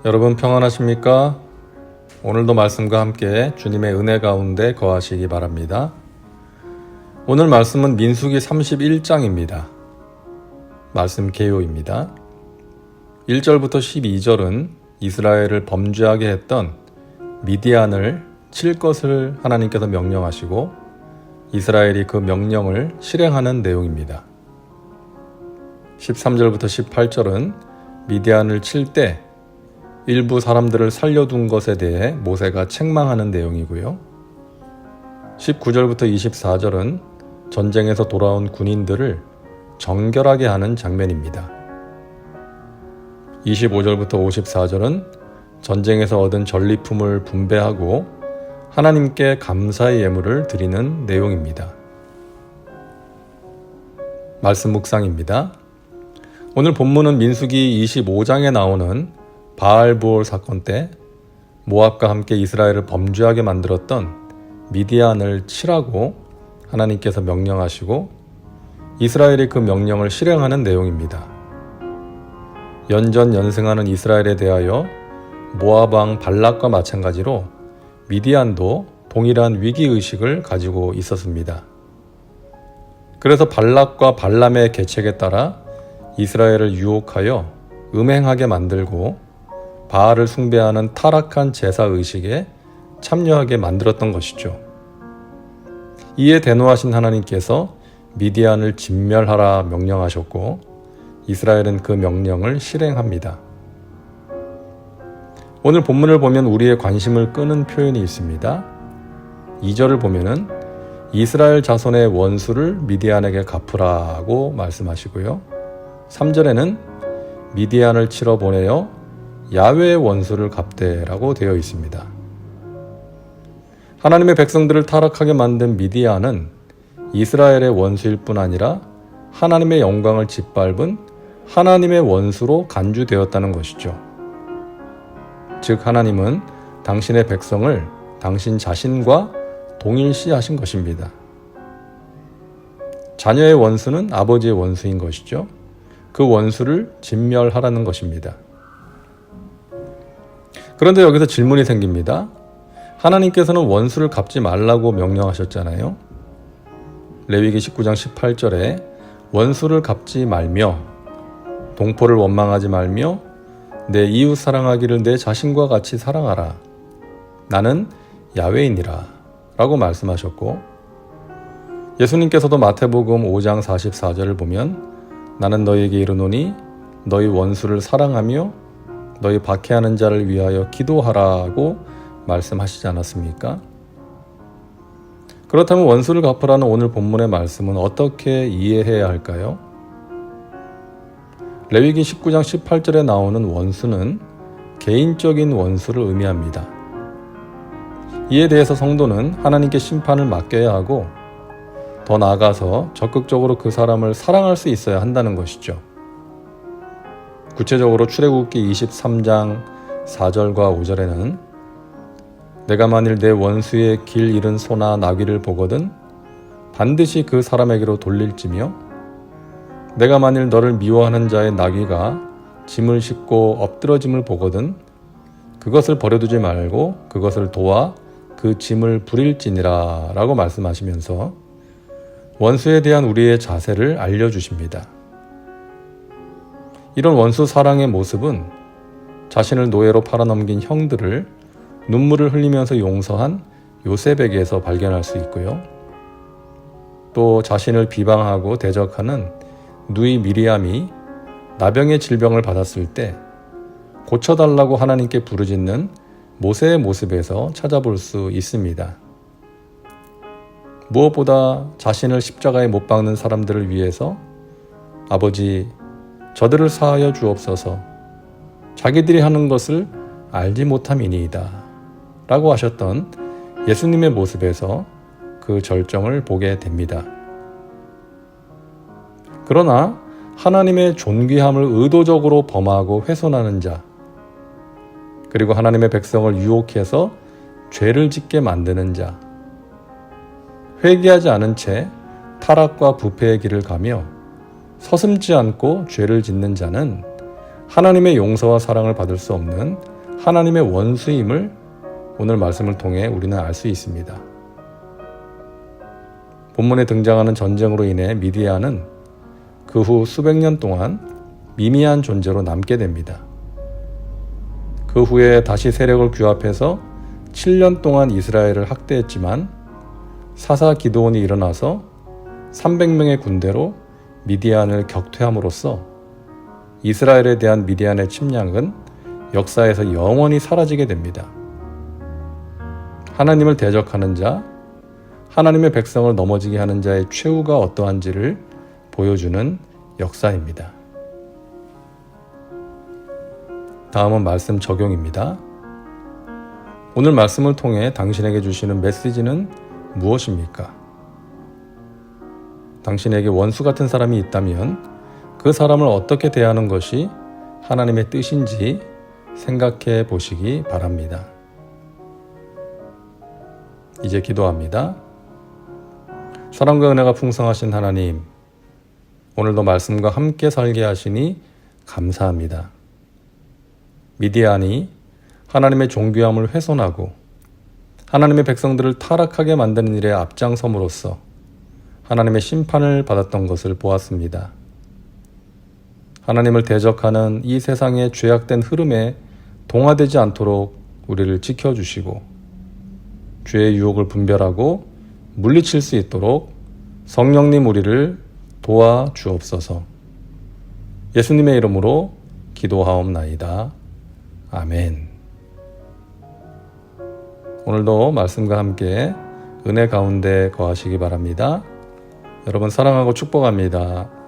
여러분 평안하십니까? 오늘도 말씀과 함께 주님의 은혜 가운데 거하시기 바랍니다. 오늘 말씀은 민수기 31장입니다. 말씀 개요입니다. 1절부터 12절은 이스라엘을 범죄하게 했던 미디안을 칠 것을 하나님께서 명령하시고 이스라엘이 그 명령을 실행하는 내용입니다. 13절부터 18절은 미디안을 칠 때 일부 사람들을 살려둔 것에 대해 모세가 책망하는 내용이고요. 19절부터 24절은 전쟁에서 돌아온 군인들을 정결하게 하는 장면입니다. 25절부터 54절은 전쟁에서 얻은 전리품을 분배하고 하나님께 감사의 예물을 드리는 내용입니다. 말씀 묵상입니다. 오늘 본문은 민수기 25장에 나오는 바알브올 사건 때 모압과 함께 이스라엘을 범죄하게 만들었던 미디안을 치라고 하나님께서 명령하시고 이스라엘이 그 명령을 실행하는 내용입니다. 연전연승하는 이스라엘에 대하여 모압 왕 발락과 마찬가지로 미디안도 동일한 위기의식을 가지고 있었습니다. 그래서 발락과 발람의 계책에 따라 이스라엘을 유혹하여 음행하게 만들고 바알을 숭배하는 타락한 제사의식에 참여하게 만들었던 것이죠. 이에 대노하신 하나님께서 미디안을 진멸하라 명령하셨고 이스라엘은 그 명령을 실행합니다. 오늘 본문을 보면 우리의 관심을 끄는 표현이 있습니다. 2절을 보면은 이스라엘 자손의 원수를 미디안에게 갚으라고 말씀하시고요. 3절에는 미디안을 치러 보내어 야훼의 원수를 갚되라고 되어 있습니다. 하나님의 백성들을 타락하게 만든 미디안은 이스라엘의 원수일 뿐 아니라 하나님의 영광을 짓밟은 하나님의 원수로 간주되었다는 것이죠. 즉 하나님은 당신의 백성을 당신 자신과 동일시하신 것입니다. 자녀의 원수는 아버지의 원수인 것이죠. 그 원수를 진멸하라는 것입니다. 그런데 여기서 질문이 생깁니다. 하나님께서는 원수를 갚지 말라고 명령하셨잖아요. 레위기 19장 18절에 원수를 갚지 말며 동포를 원망하지 말며 내 이웃 사랑하기를 내 자신과 같이 사랑하라. 나는 야훼이니라 라고 말씀하셨고 예수님께서도 마태복음 5장 44절을 보면 나는 너희에게 이르노니 너희 원수를 사랑하며 너희 박해하는 자를 위하여 기도하라고 말씀하시지 않았습니까? 그렇다면 원수를 갚으라는 오늘 본문의 말씀은 어떻게 이해해야 할까요? 레위기 19장 18절에 나오는 원수는 개인적인 원수를 의미합니다. 이에 대해서 성도는 하나님께 심판을 맡겨야 하고 더 나아가서 적극적으로 그 사람을 사랑할 수 있어야 한다는 것이죠. 구체적으로 출애굽기 23장 4절과 5절에는 내가 만일 내 원수의 길 잃은 소나 나귀를 보거든 반드시 그 사람에게로 돌릴지며 내가 만일 너를 미워하는 자의 나귀가 짐을 싣고 엎드러짐을 보거든 그것을 버려두지 말고 그것을 도와 그 짐을 부릴지니라 라고 말씀하시면서 원수에 대한 우리의 자세를 알려주십니다. 이런 원수 사랑의 모습은 자신을 노예로 팔아넘긴 형들을 눈물을 흘리면서 용서한 요셉에게서 발견할 수 있고요. 또 자신을 비방하고 대적하는 누이 미리암이 나병의 질병을 받았을 때 고쳐달라고 하나님께 부르짖는 모세의 모습에서 찾아볼 수 있습니다. 무엇보다 자신을 십자가에 못 박는 사람들을 위해서 아버지 저들을 사하여 주옵소서 자기들이 하는 것을 알지 못함이니이다 라고 하셨던 예수님의 모습에서 그 절정을 보게 됩니다. 그러나 하나님의 존귀함을 의도적으로 범하고 훼손하는 자 그리고 하나님의 백성을 유혹해서 죄를 짓게 만드는 자 회개하지 않은 채 타락과 부패의 길을 가며 서슴지 않고 죄를 짓는 자는 하나님의 용서와 사랑을 받을 수 없는 하나님의 원수임을 오늘 말씀을 통해 우리는 알 수 있습니다. 본문에 등장하는 전쟁으로 인해 미디안은 그 후 수백 년 동안 미미한 존재로 남게 됩니다. 그 후에 다시 세력을 규합해서 7년 동안 이스라엘을 학대했지만 사사 기드온이 일어나서 300명의 군대로 미디안을 격퇴함으로써 이스라엘에 대한 미디안의 침략은 역사에서 영원히 사라지게 됩니다. 하나님을 대적하는 자, 하나님의 백성을 넘어지게 하는 자의 최후가 어떠한지를 보여주는 역사입니다. 다음은 말씀 적용입니다. 오늘 말씀을 통해 당신에게 주시는 메시지는 무엇입니까? 당신에게 원수 같은 사람이 있다면 그 사람을 어떻게 대하는 것이 하나님의 뜻인지 생각해 보시기 바랍니다. 이제 기도합니다. 사랑과 은혜가 풍성하신 하나님, 오늘도 말씀과 함께 살게 하시니 감사합니다. 미디안이 하나님의 존귀함을 훼손하고 하나님의 백성들을 타락하게 만드는 일에 앞장섬으로써 하나님의 심판을 받았던 것을 보았습니다. 하나님을 대적하는 이 세상의 죄악된 흐름에 동화되지 않도록 우리를 지켜주시고 죄의 유혹을 분별하고 물리칠 수 있도록 성령님 우리를 도와주옵소서. 예수님의 이름으로 기도하옵나이다. 아멘. 오늘도 말씀과 함께 은혜 가운데 거하시기 바랍니다. 여러분 사랑하고 축복합니다.